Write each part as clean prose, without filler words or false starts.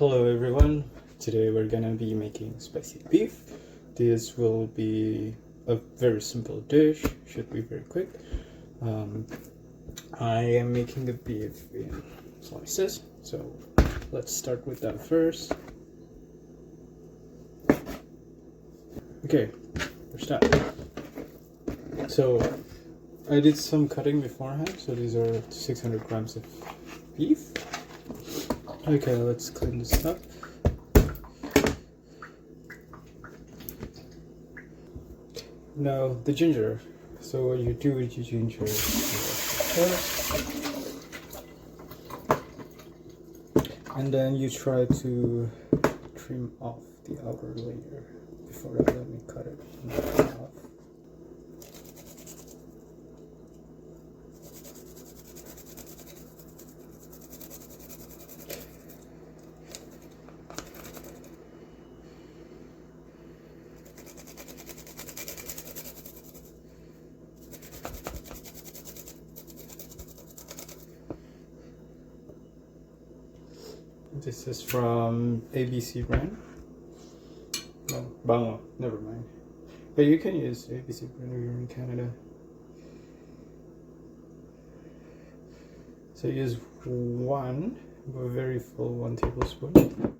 Hello everyone, today we're gonna be making spicy beef. This will be a very simple dish, should be very quick. I am making the beef in slices, so let's start with that first. Okay, first up. So I did some cutting beforehand, so these are 600 grams of beef. Okay, let's clean this up. Now the ginger. So what you do with your ginger first, and then you try to trim off the outer layer. Before that, let me cut it off. This is from ABC brand. No, Bangwa, never mind. But you can use ABC brand if you're in Canada. So use a very full 1 tablespoon.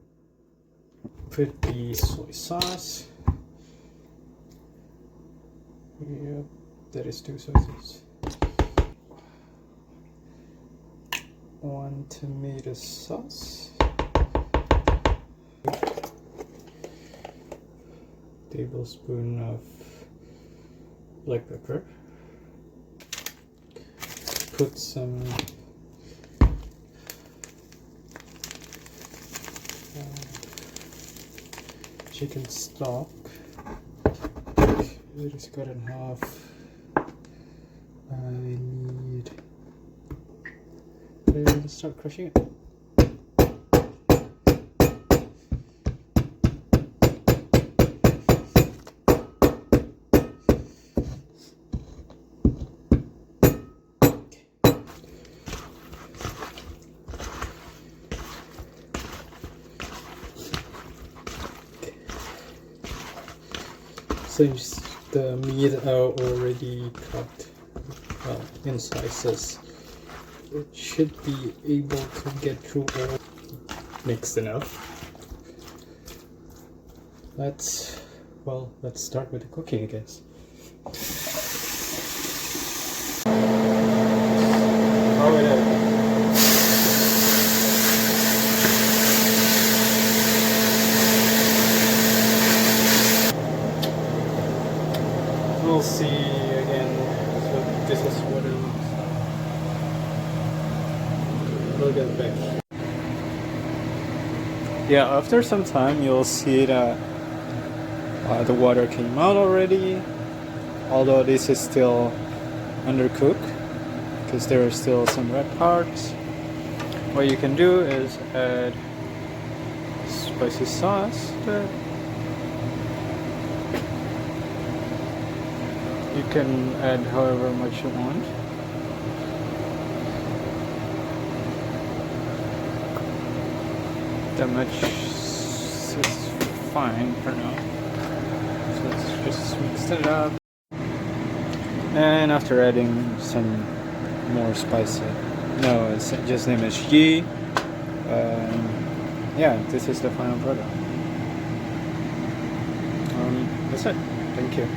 Put the soy sauce. Yep, that is 2 soy sauces. 1 tomato sauce. Tablespoon of black pepper. Put some chicken stock. It is cut in half. I need to start crushing it. Since the meat are already cut in slices, it should be able to get through all mixed enough. Let's start with the cooking, I guess. Throw it in. We'll see again. So this is what it looks like. We'll get back. Yeah, after some time you'll see that the water came out already, although this is still undercooked because there are still some red parts. What you can do is add spicy sauce to it. You can add however much you want. That much is fine for now. So let's just mix it up. And after adding some more spicy, no, it's just name is Yi. Yeah, this is the final product. That's it. Thank you.